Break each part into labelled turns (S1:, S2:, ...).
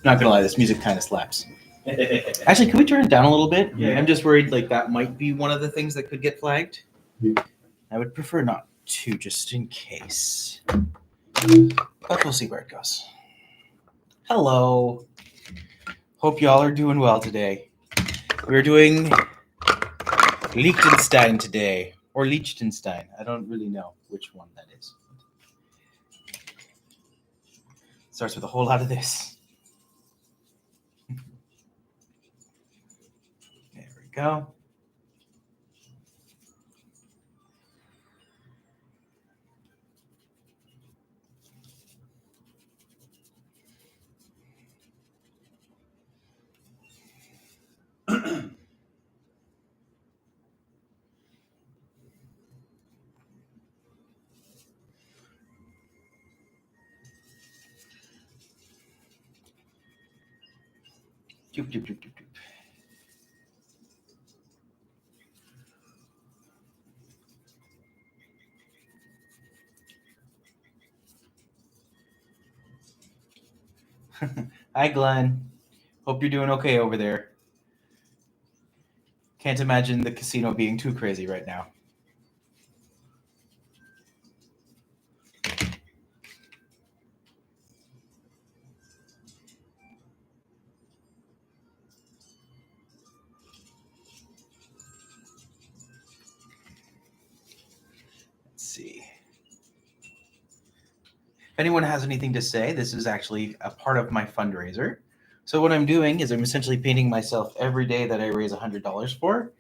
S1: Not gonna lie, this music kind of slaps. Actually, can we turn it down a little bit?
S2: Yeah.
S1: I'm just worried like that might be one of the things that could get flagged.
S2: Yeah.
S1: I would prefer not to, just in case. But we'll see where it goes. Hello. Hope y'all are doing well today. We're doing Liechtenstein today. Or Liechtenstein. I don't really know which one that is. Starts with a whole lot of this. There we go. Doop, doop, doop, doop, doop. Hi, Glenn. Hope you're doing okay over there. Can't imagine the casino being too crazy right now. Let's see. If anyone has anything to say, this is actually a part of my fundraiser. So what I'm doing is I'm essentially painting myself every day that I raise $100 for.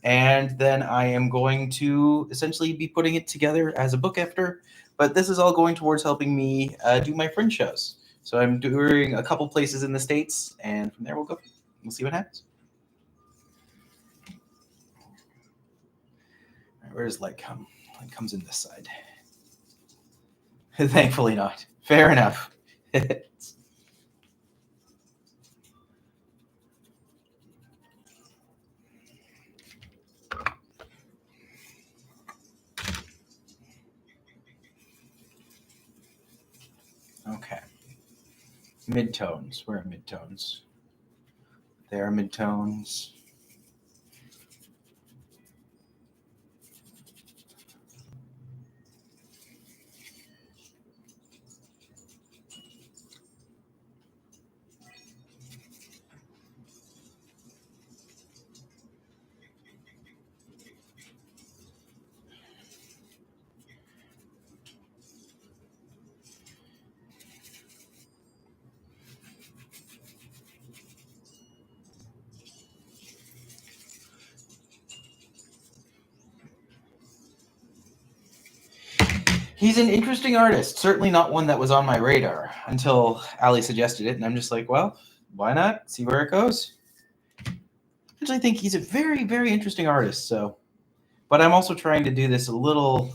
S1: And then I am going to essentially be putting it together as a book after. But this is all going towards helping me do my Fringe shows. So I'm doing a couple places in the States, and from there we'll go. We'll see what happens. All right, where does light come? Light comes in this side. Thankfully not. Fair enough. Okay. Midtones. Where are midtones? There are midtones. He's an interesting artist. Certainly not one that was on my radar until Ali suggested it. And I'm just like, well, why not? See where it goes. I actually think he's a very, very interesting artist. So, but I'm also trying to do this a little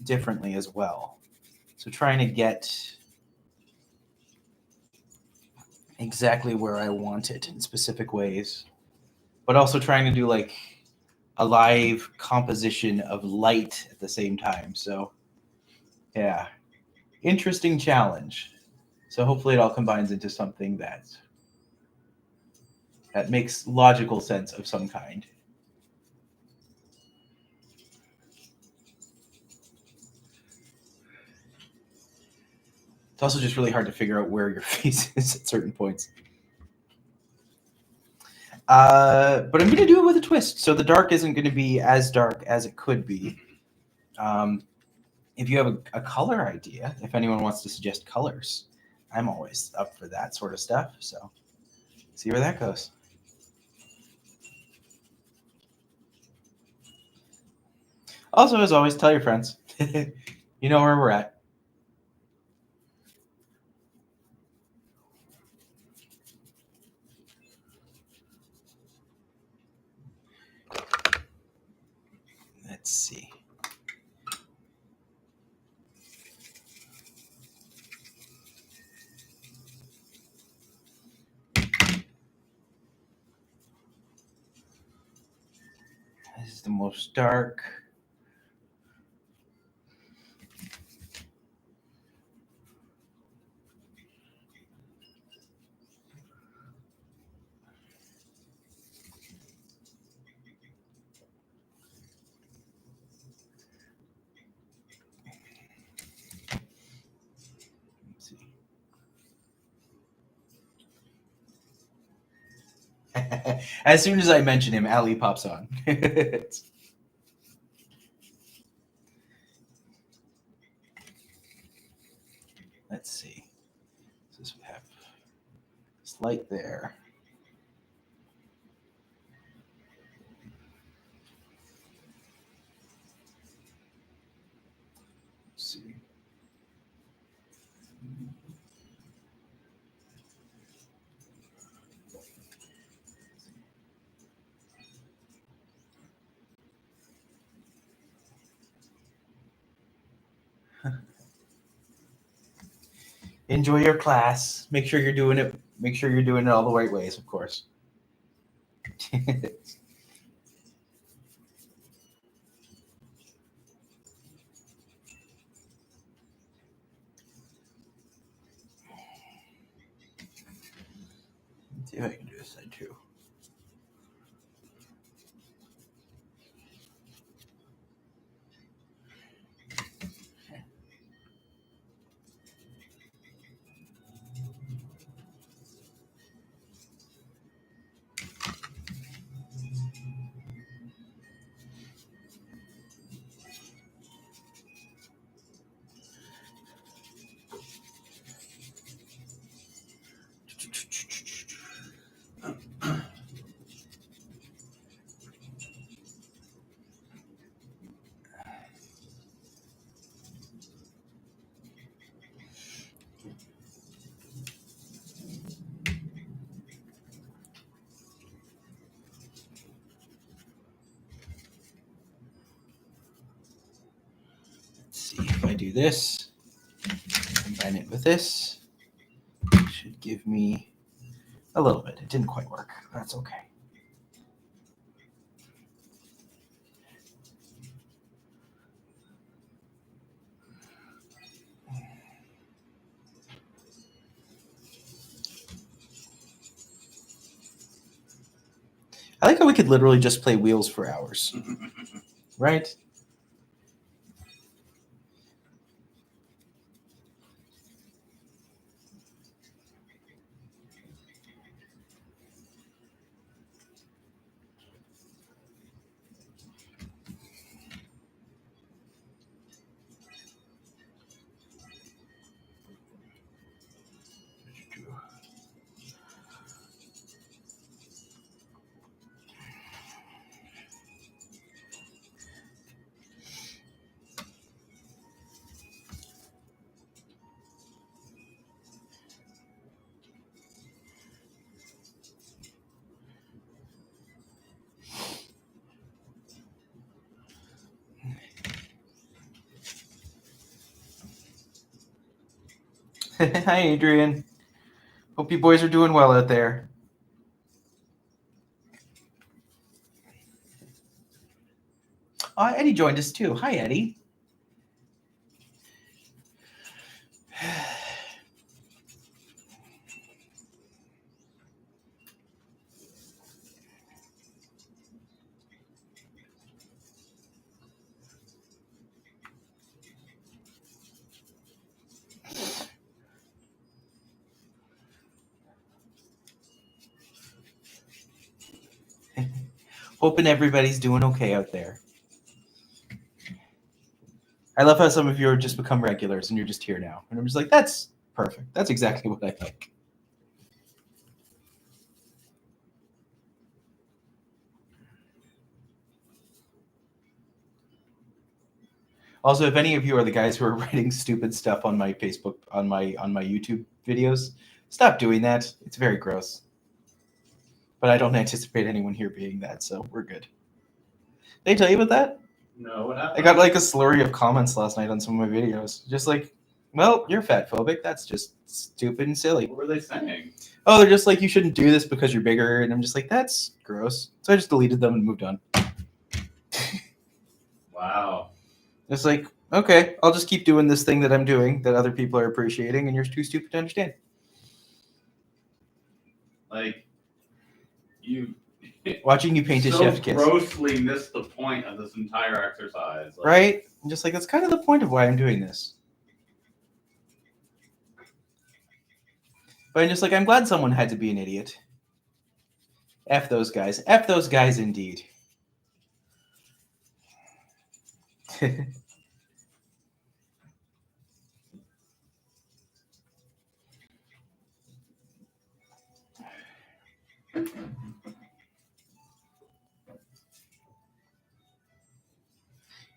S1: differently as well. So trying to get exactly where I want it in specific ways, but also trying to do like a live composition of light at the same time. So yeah, interesting challenge. So hopefully it all combines into something that makes logical sense of some kind. It's also just really hard to figure out where your face is at certain points. But I'm going to do it with a twist. So the dark isn't going to be as dark as it could be. If you have a color idea, if anyone wants to suggest colors, I'm always up for that sort of stuff. So see where that goes. Also, as always, tell your friends. You know where we're at. Let's see. This is the most dark. As soon as I mention him, Ali pops on. Let's see. So we have this light there. Let's see. Enjoy your class. Make sure you're doing it. Make sure you're doing it all the right ways, of course. Let's see if I can do this side too. Let's see if I do this, combine it with this, it should give me a little bit. It didn't quite work. That's okay. I like how we could literally just play wheels for hours, right? Hi, Adrian. Hope you boys are doing well out there. Eddie joined us too. Hi, Eddie. Hoping everybody's doing okay out there. I love how some of you are just become regulars and you're just here now. And I'm just like, that's perfect. That's exactly what I like. Also, if any of you are the guys who are writing stupid stuff on my Facebook, on my YouTube videos, stop doing that. It's very gross. But I don't anticipate anyone here being that, so we're good. Did I tell you about that?
S2: No, what happened?
S1: I got like a slurry of comments last night on some of my videos. Just like, well, you're fat phobic. That's just stupid and silly.
S2: What were they saying?
S1: Oh, they're just like, you shouldn't do this because you're bigger. And I'm just like, that's gross. So I just deleted them and moved on.
S2: Wow.
S1: It's like, okay, I'll just keep doing this thing that I'm doing that other people are appreciating, and you're too stupid to understand.
S2: Like, you
S1: Watching you paint a
S2: so
S1: chef's kiss.
S2: grossly missed the point of this entire exercise. Like,
S1: Right? I'm just like, that's kind of the point of why I'm doing this. But I'm just like, I'm glad someone had to be an idiot. F those guys. F those guys indeed.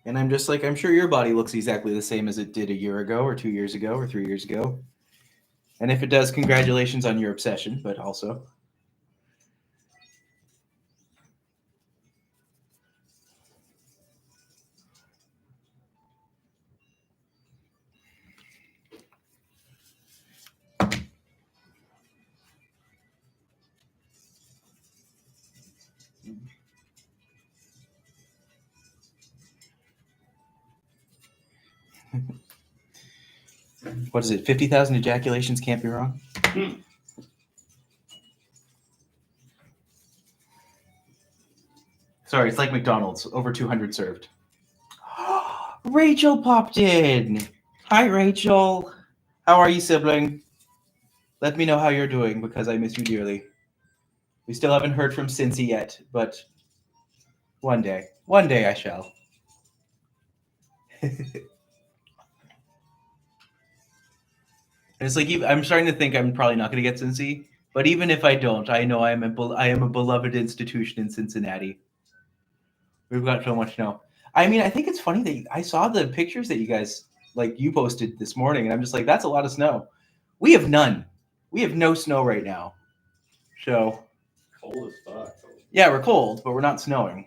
S1: And I'm just like, I'm sure your body looks exactly the same as it did a year ago or 2 years ago or 3 years ago. And if it does, congratulations on your obsession, but also. What is it? 50,000 ejaculations can't be wrong. Sorry, it's like McDonald's. Over 200 served. Rachel popped in. Hi, Rachel. How are you, sibling? Let me know how you're doing because I miss you dearly. We still haven't heard from Cincy yet, but one day I shall. It's like I'm starting to think I'm probably not going to get Cincy, but even if I don't, I know I am a beloved institution in Cincinnati. We've got so much snow. I mean, I think it's funny that I saw the pictures that you guys you posted this morning, and I'm just like, that's a lot of snow. We have none. We have no snow right now. So
S2: Cold as fuck.
S1: yeah, we're cold, but we're not snowing.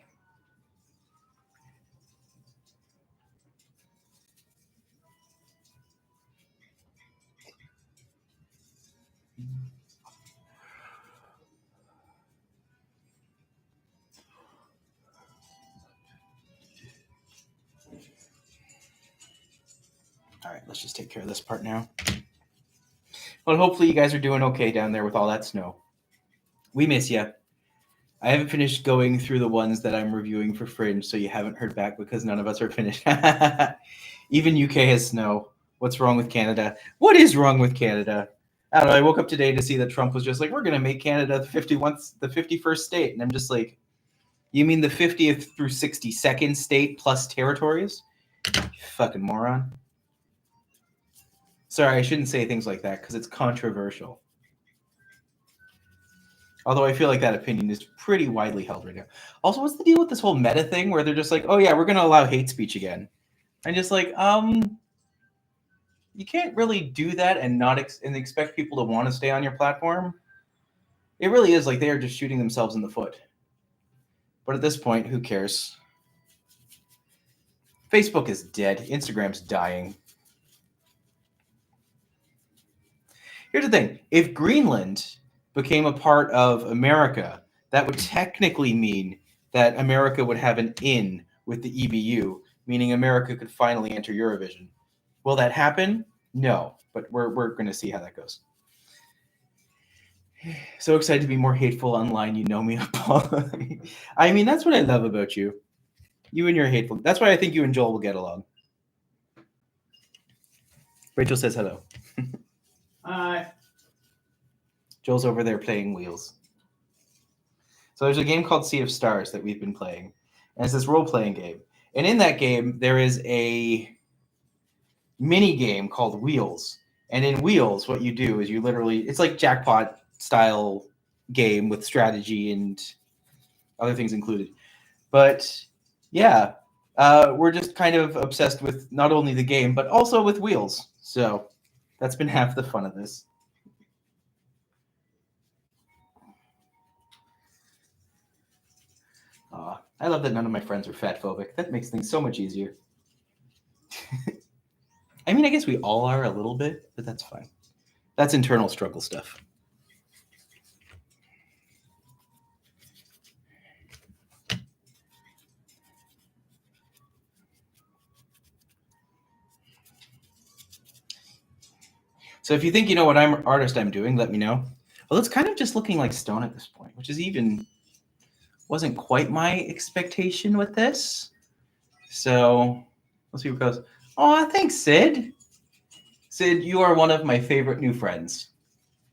S1: All right, let's just take care of this part now. Well, hopefully you guys are doing okay down there with all that snow. We miss you. I haven't finished going through the ones that I'm reviewing for Fringe, so you haven't heard back because none of us are finished. Even UK has snow. What's wrong with Canada? What is wrong with Canada? I don't know. I woke up today to see that Trump was just like, we're going to make Canada the 51st state. And I'm just like, you mean the 50th through 62nd state plus territories? You fucking moron. Sorry, I shouldn't say things like that because it's controversial. Although I feel like that opinion is pretty widely held right now. Also, what's the deal with this whole meta thing where they're just like, oh yeah, we're going to allow hate speech again? And just like, you can't really do that and not and expect people to want to stay on your platform. It really is like they are just shooting themselves in the foot. But at this point, who cares? Facebook is dead. Instagram's dying. Here's the thing. If Greenland became a part of America, that would technically mean that America would have an in with the EBU, meaning America could finally enter Eurovision. Will that happen? No, but we're going to see how that goes. So excited to be more hateful online. You know me, Paul. I mean, that's what I love about you. You and your hateful. That's why I think you and Joel will get along. Rachel says hello.
S2: Hi.
S1: Joel's over there playing wheels. So there's a game called Sea of Stars that we've been playing. And it's this role-playing game. And in that game, there is a mini game called Wheels. And in Wheels, what you do is you literally, it's like jackpot style game with strategy and other things included. But yeah, we're just kind of obsessed with not only the game, but also with wheels. So that's been half the fun of this. I love that none of my friends are fat phobic. That makes things so much easier. I mean, I guess we all are a little bit, but that's fine. That's internal struggle stuff. So if you think you know what artist I'm doing, let me know. Well, it's kind of just looking like stone at this point, which is wasn't quite my expectation with this. So let's see what goes. Oh, thanks, Sid. Sid, you are one of my favorite new friends.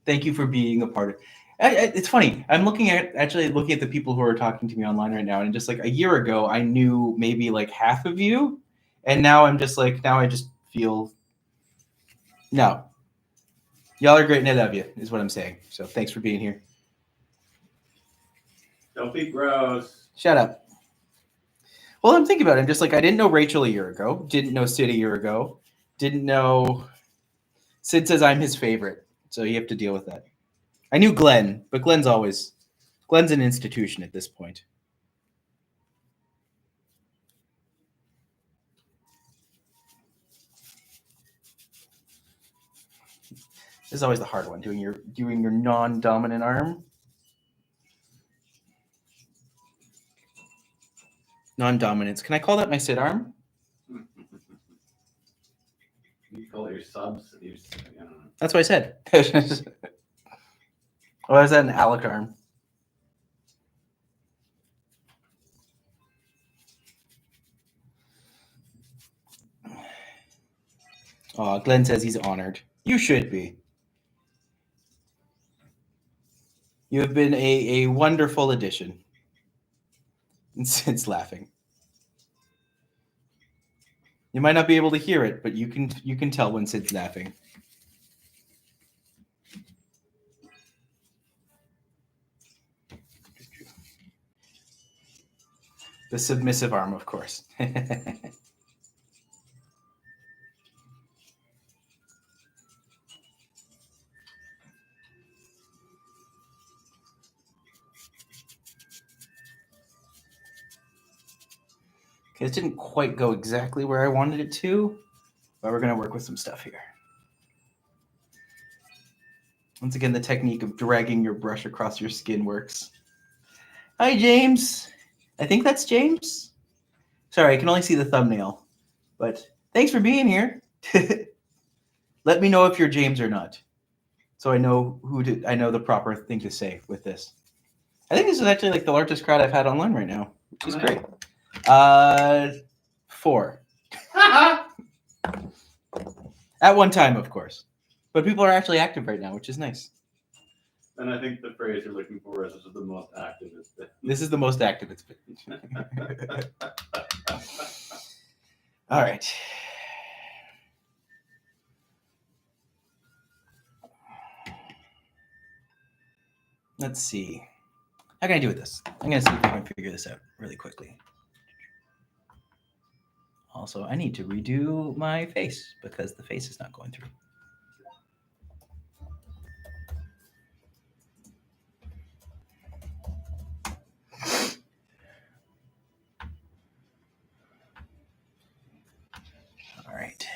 S1: Thank you for being a part of it. It's funny. I'm looking at the people who are talking to me online right now, and just like a year ago, I knew maybe like half of you, and now I'm just like now I just feel no. Y'all are great, and I love you. Is what I'm saying. So thanks for being here.
S2: Don't be gross.
S1: Shut up. Well, I'm thinking about it. I'm just like I didn't know Rachel a year ago. Didn't know Sid a year ago. Didn't know. Sid says I'm his favorite, so you have to deal with that. I knew Glenn, but Glenn's an institution at this point. This is always the hard one, doing your non-dominant arm. Non-dominance. Can I call that my sit arm?
S2: You call it your subs.
S1: That's what I said. Or is that an Alec arm? Oh, Glenn says he's honored. You should be. You have been a wonderful addition. And Sid's laughing. You might not be able to hear it, but you can tell when Sid's laughing. The submissive arm, of course. Okay, this didn't quite go exactly where I wanted it to, but we're going to work with some stuff here. Once again, the technique of dragging your brush across your skin works. Hi, James. I think that's James. Sorry, I can only see the thumbnail, but thanks for being here. Let me know if you're James or not, so I know I know the proper thing to say with this. I think this is actually like the largest crowd I've had online right now, which is great. 4. At one time, of course. But people are actually active right now, which is nice.
S2: And I think the phrase you're looking for is this is the most active it's been.
S1: This is the most active it's been. All right. Let's see. How can I do with this? I'm going to see if I can figure this out really quickly. Also, I need to redo my face because the face is not going through. All right.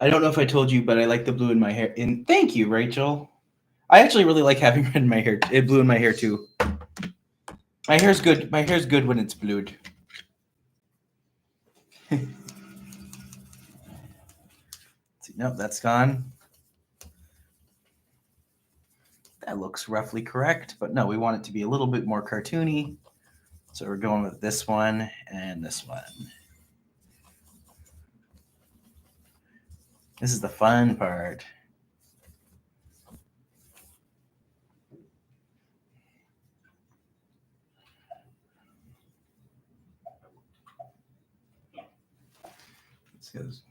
S1: I don't know if I told you, but I like the blue in my hair. And thank you, Rachel. I actually really like having red in my hair, blue in my hair too. My hair's good. My hair's good when it's blued. Nope, that's gone. That looks roughly correct, but no, we want it to be a little bit more cartoony. So we're going with this one and this one. This is the fun part. This goes.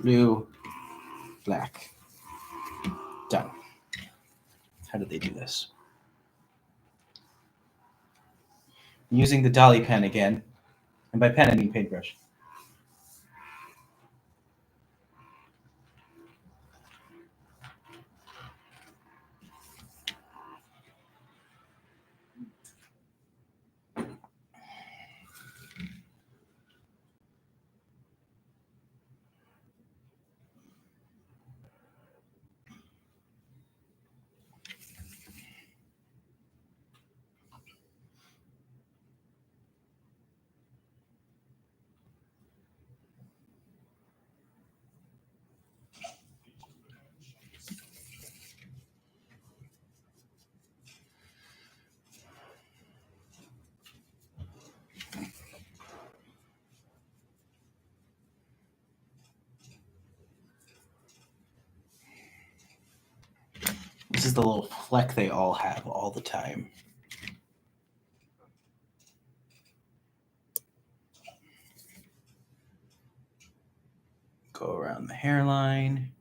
S1: blue, black. Done. How did they do this? I'm using the Dolly pen again. And by pen, I mean paintbrush. This is the little fleck they all have all the time. Go around the hairline.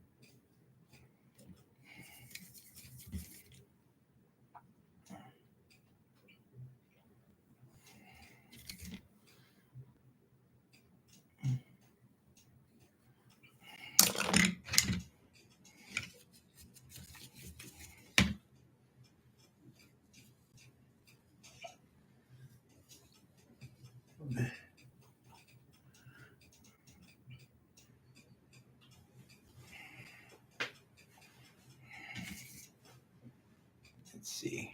S1: Let's see.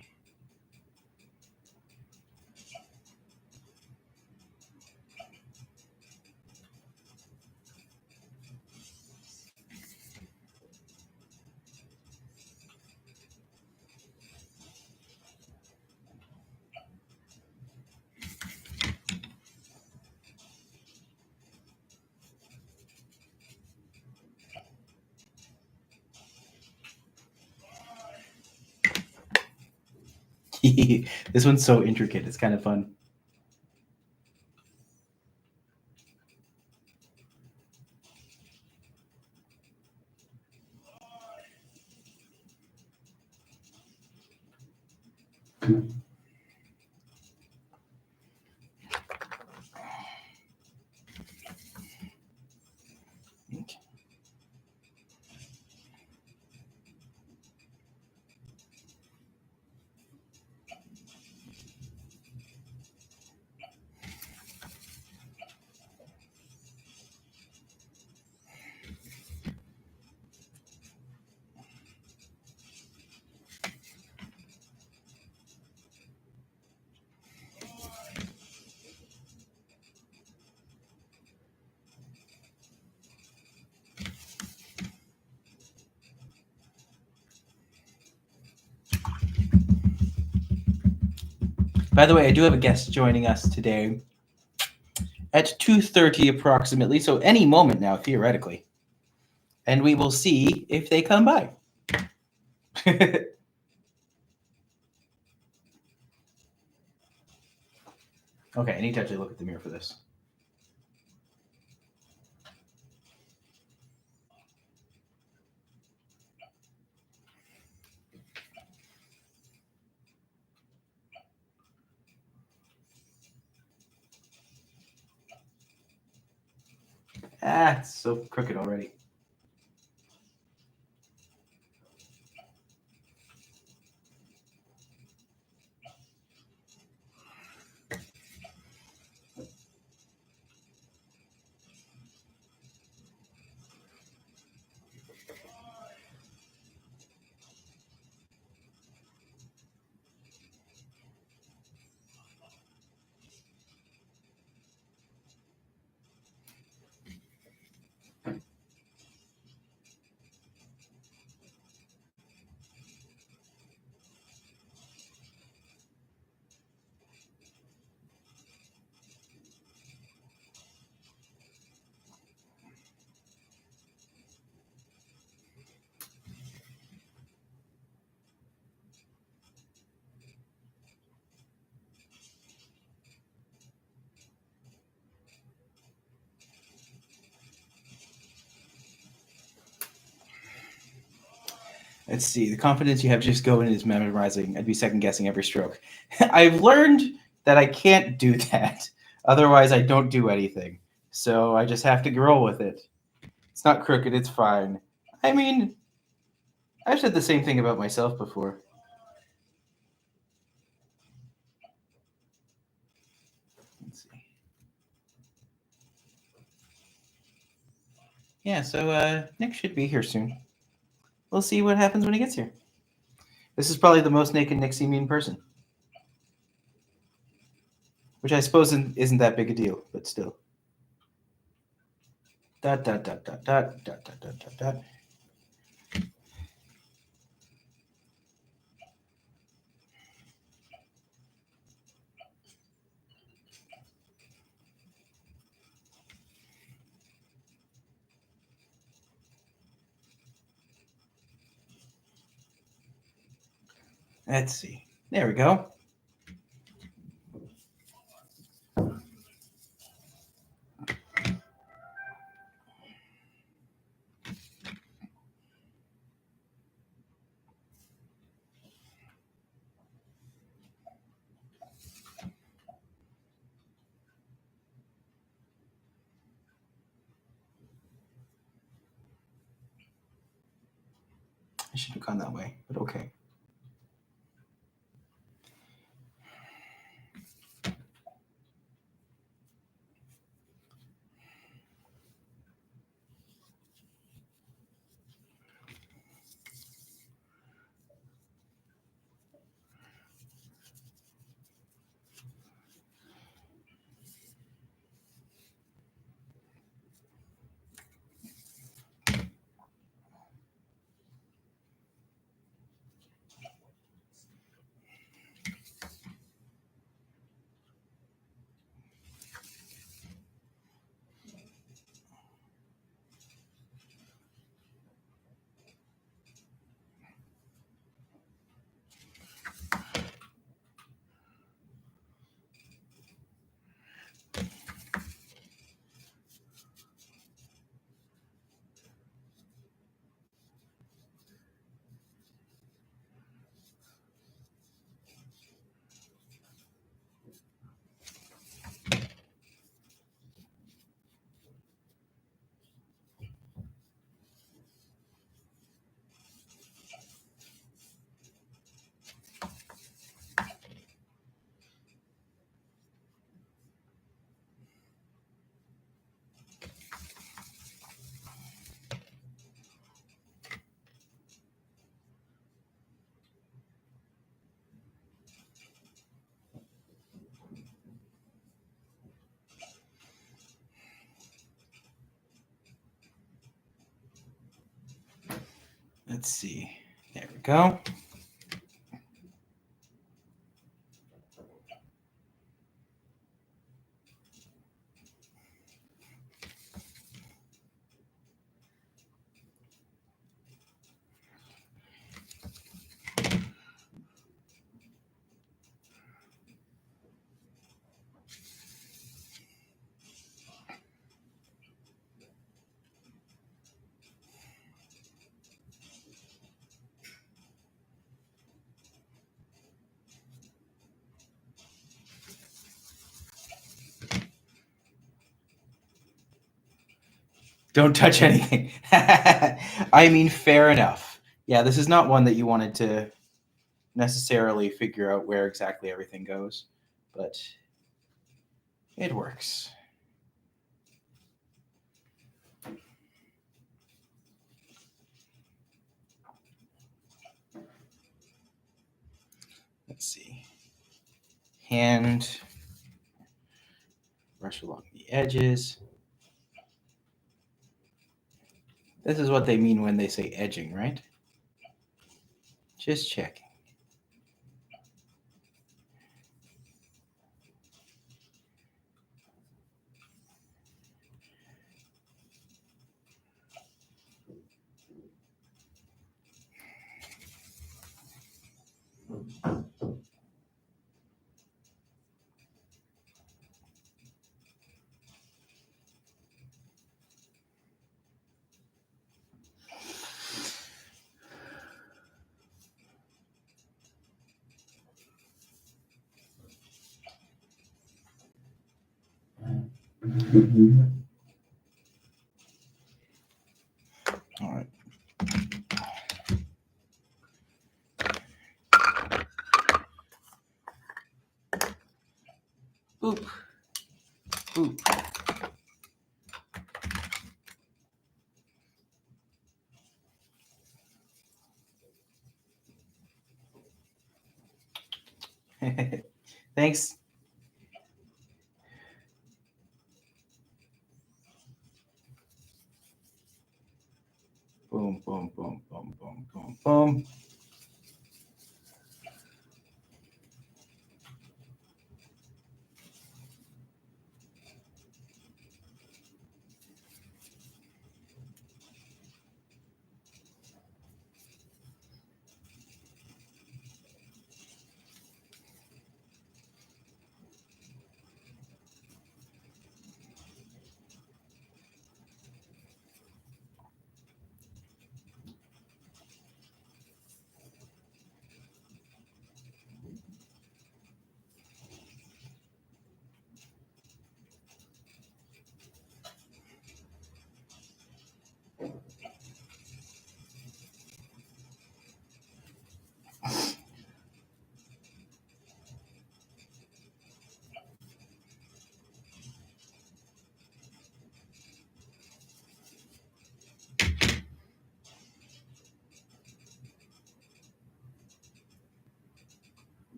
S1: This one's so intricate. It's kind of fun. Okay. By the way, I do have a guest joining us today at 2:30 approximately, so any moment now, theoretically. And we will see if they come by. Okay, I need to actually look at the mirror for this. Ah, it's so crooked already. Let's see. The confidence you have just going is memorizing. I'd be second guessing every stroke. I've learned that I can't do that. Otherwise, I don't do anything. So I just have to roll with it. It's not crooked. It's fine. I mean, I've said the same thing about myself before. Let's see. Yeah, so Nick should be here soon. We'll see what happens when he gets here. This is probably the most naked Nick's seen me in person. Which I suppose isn't that big a deal, but still. Dot, dot, dot, dot, dot, dot, dot, dot, dot, dot. Let's see. There we go. I should have gone that way, but okay. Let's see. There we go. Don't touch anything. I mean, fair enough. Yeah, this is not one that you wanted to necessarily figure out where exactly everything goes, but it works. Let's see. Hand, brush along the edges. This is what they mean when they say edging, right? Just checking. All right. Boop. Boop. Thanks. Boom, boom, boom, boom, boom, boom, boom.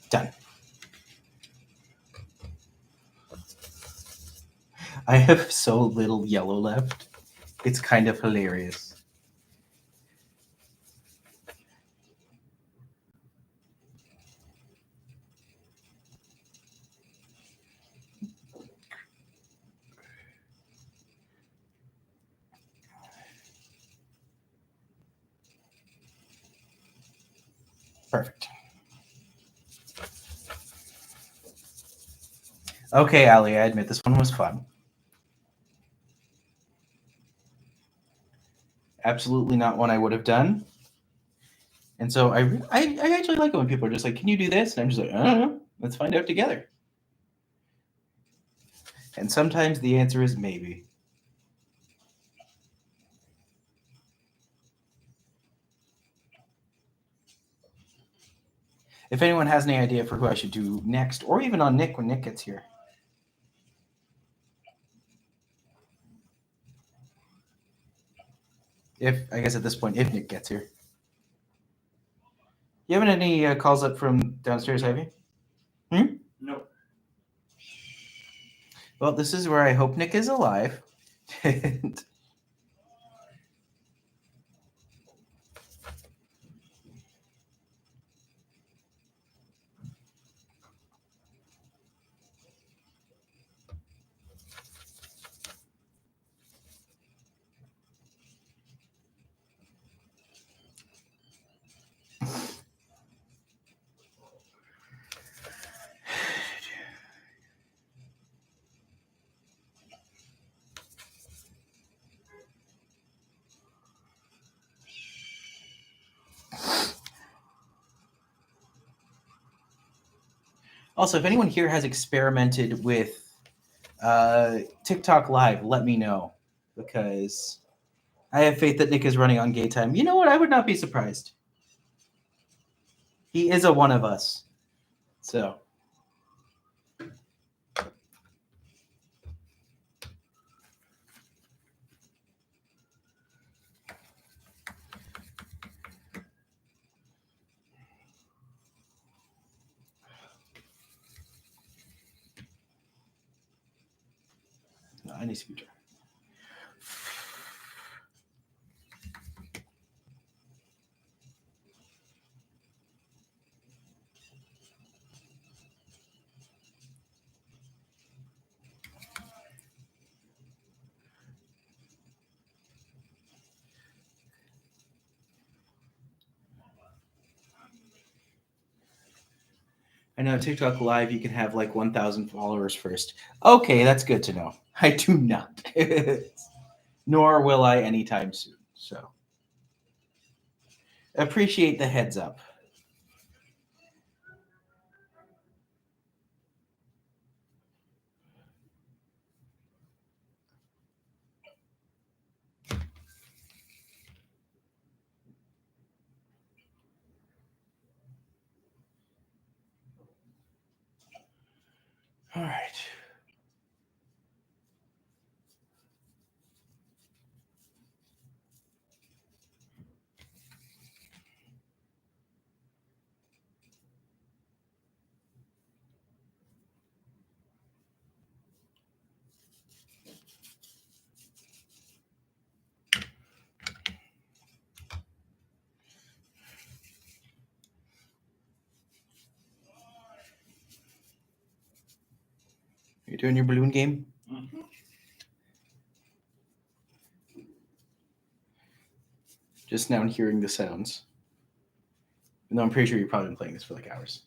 S1: Done. I have so little yellow left. It's kind of hilarious. Perfect. Okay, Ali, I admit this one was fun. Absolutely not one I would have done. And so I actually like it when people are just like, "Can you do this?" And I'm just like, "I don't know. Let's find out together." And sometimes the answer is maybe. If anyone has any idea for who I should do next, or even on Nick when Nick gets here. If I guess at this point, if Nick gets here. You haven't any calls up from downstairs, have you?
S2: Nope.
S1: Well, this is where I hope Nick is alive. Also, if anyone here has experimented with TikTok Live, let me know, because I have faith that Nick is running on gay time. You know what? I would not be surprised. He is a one of us. So. No, I need a scooter. I know TikTok Live, you can have like 1,000 followers first. Okay, that's good to know. I do not. Nor will I anytime soon. So appreciate the heads up. You're doing your balloon game?
S2: Mhm.
S1: Just now hearing the sounds. No, I'm pretty sure you've probably been playing this for like hours.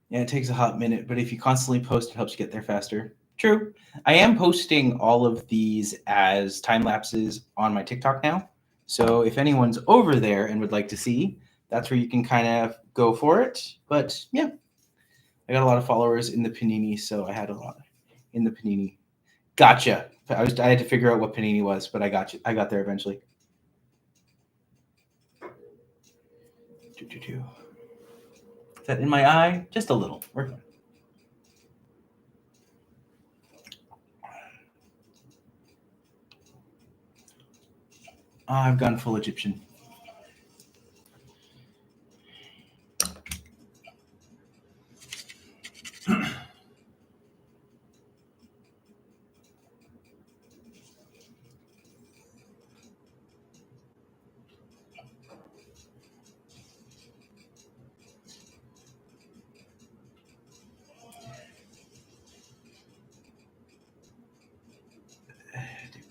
S1: Yeah, it takes a hot minute, but if you constantly post, it helps you get there faster. True. I am posting all of these as time lapses on my TikTok now. So if anyone's over there and would like to see, that's where you can kind of go for it. But yeah, I got a lot of followers in the Panini, so I had a lot in the Panini. Gotcha. I had to figure out what Panini was, but I got you. I got there eventually. Is that in my eye? Just a little. We're fine. I've gone full Egyptian. There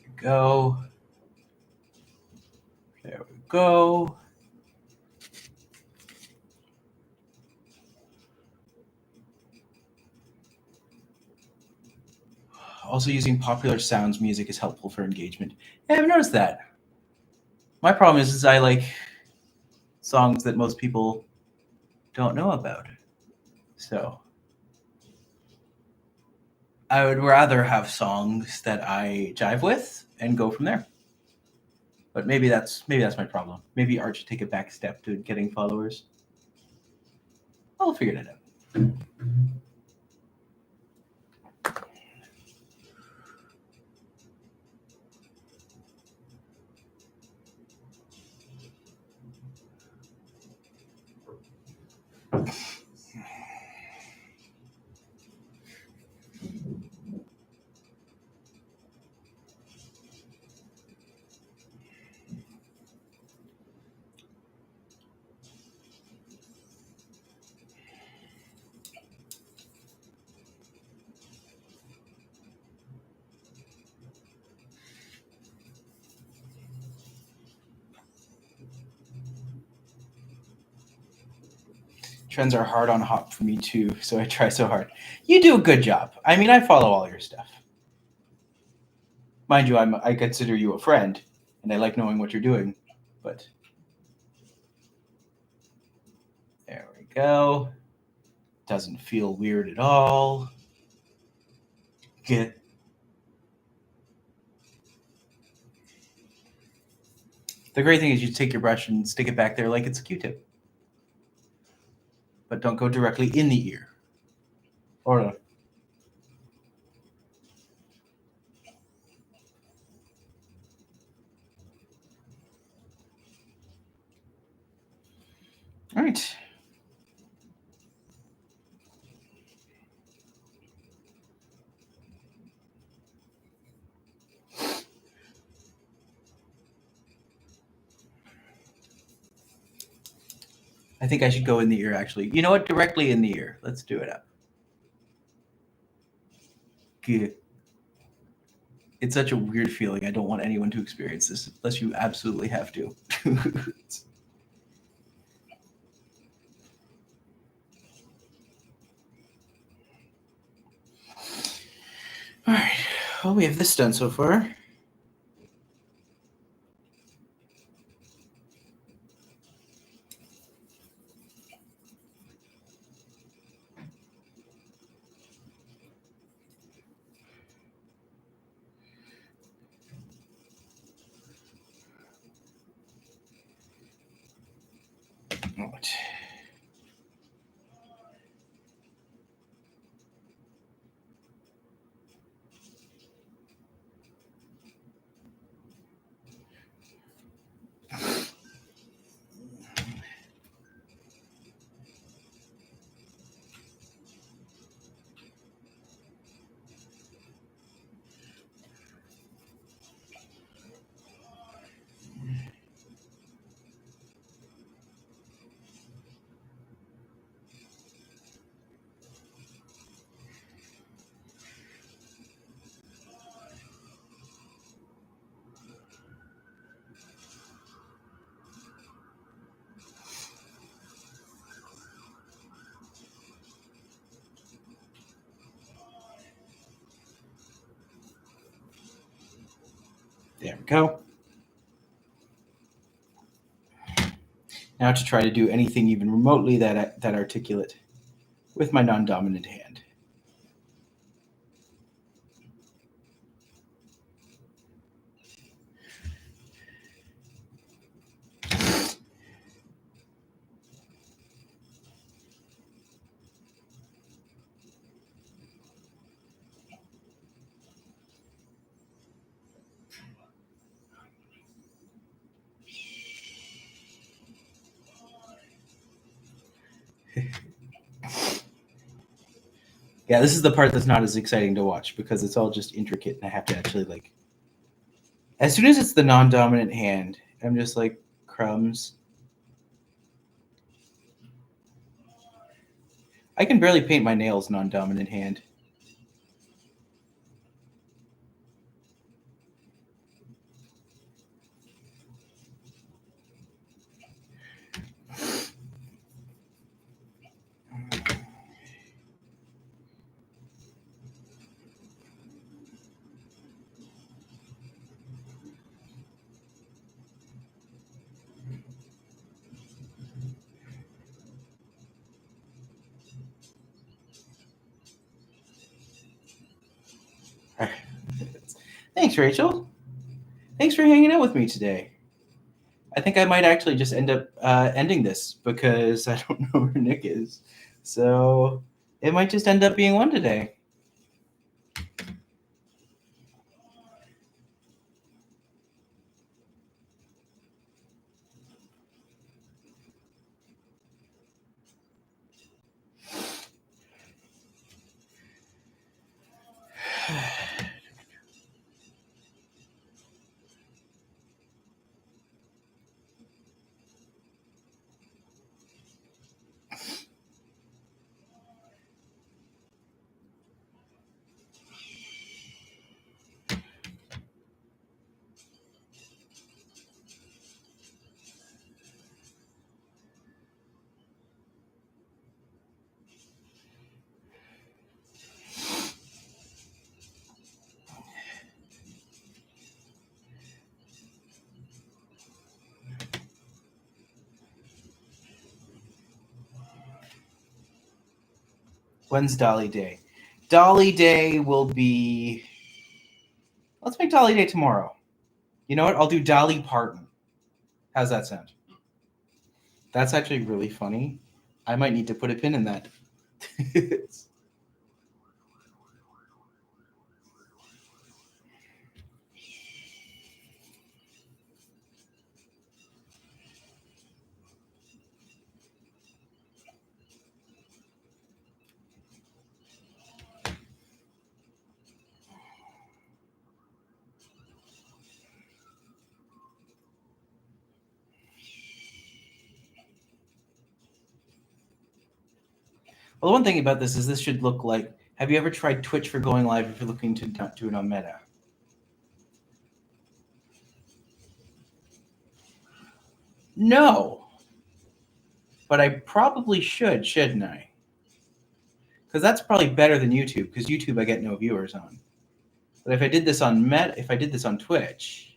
S1: we go. There we go. Also, using popular sounds music is helpful for engagement. Yeah, I've noticed that. My problem is I like songs that most people don't know about. So I would rather have songs that I jive with and go from there. But maybe that's my problem. Maybe art should take a back step to getting followers. I'll figure it out. Trends are hard on Hop for me too, so I try so hard. You do a good job. I mean, I follow all your stuff. Mind you, I consider you a friend, and I like knowing what you're doing. But there we go. Doesn't feel weird at all. Get. The great thing is you take your brush and stick it back there like it's a Q-tip. But don't go directly in the ear. Or all right. I think I should go in the ear, actually. You know what? Directly in the ear. Let's do it up. Good. It's such a weird feeling. I don't want anyone to experience this unless you absolutely have to. All right. Well, we have this done so far. All right. There we go. Now to try to do anything even remotely that articulate with my non-dominant hand. Yeah, this is the part that's not as exciting to watch because it's all just intricate and I have to actually like. As soon as it's the non-dominant hand, I'm just like crumbs. I can barely paint my nails non-dominant hand. Thanks, Rachel. Thanks for hanging out with me today. I think I might actually just end up ending this because I don't know where Nick is. So it might just end up being one today. When's Dolly Day? Dolly Day will be. Let's make Dolly Day tomorrow. You know what? I'll do Dolly Parton. How's that sound? That's actually really funny. I might need to put a pin in that. Well, the one thing about this is this should look like. Have you ever tried Twitch for going live if you're looking to do it on Meta? No. But I probably should, shouldn't I? Because that's probably better than YouTube, because YouTube I get no viewers on. But if I did this on if I did this on Twitch.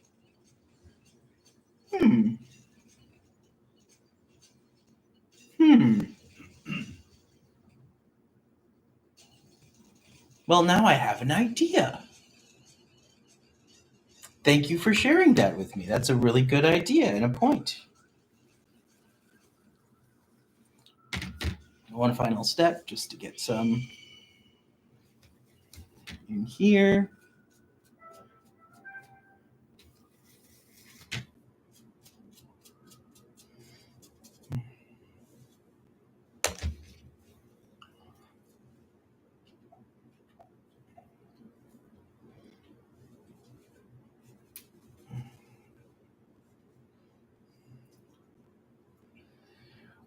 S1: Well, now I have an idea. Thank you for sharing that with me. That's a really good idea and a point. One final step just to get some in here.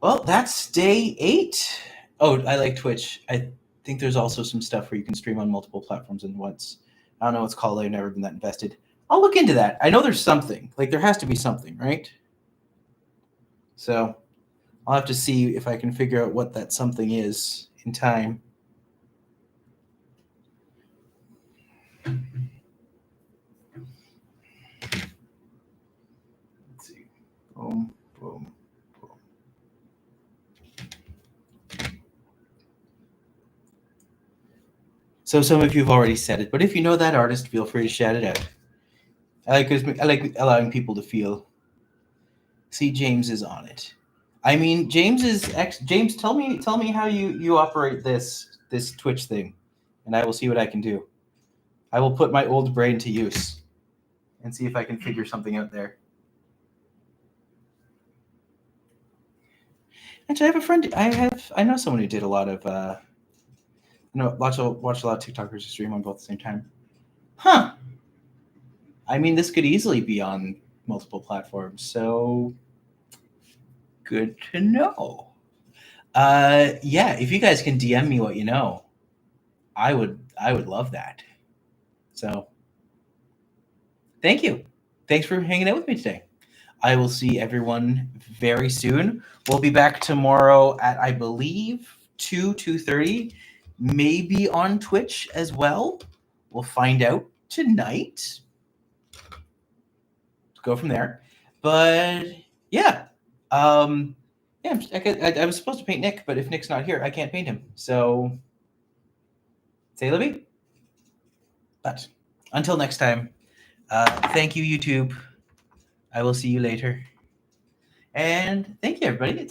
S1: Well, that's day 8. Oh, I like Twitch. I think there's also some stuff where you can stream on multiple platforms at once. I don't know what's called. I've never been that invested. I'll look into that. I know there's something. Like, there has to be something, right? So I'll have to see if I can figure out what that something is in time. So some of you have already said it, but if you know that artist, feel free to shout it out. I like allowing people to feel. See, James is on it. I mean, James, tell me how you operate this Twitch thing, and I will see what I can do. I will put my old brain to use and see if I can figure something out there. Actually, I have a friend. I know someone who did a lot of watch a lot of TikTokers stream on both at the same time. Huh. I mean, this could easily be on multiple platforms, so good to know. Yeah, if you guys can DM me what you know, I would love that. So, thank you. Thanks for hanging out with me today. I will see everyone very soon. We'll be back tomorrow at, I believe, 2:30, maybe on Twitch as well. We'll find out tonight. Go from there. But yeah, yeah. I was supposed to paint Nick, but if Nick's not here, I can't paint him. So, say Libby. But until next time, thank you, YouTube. I will see you later. And thank you, everybody.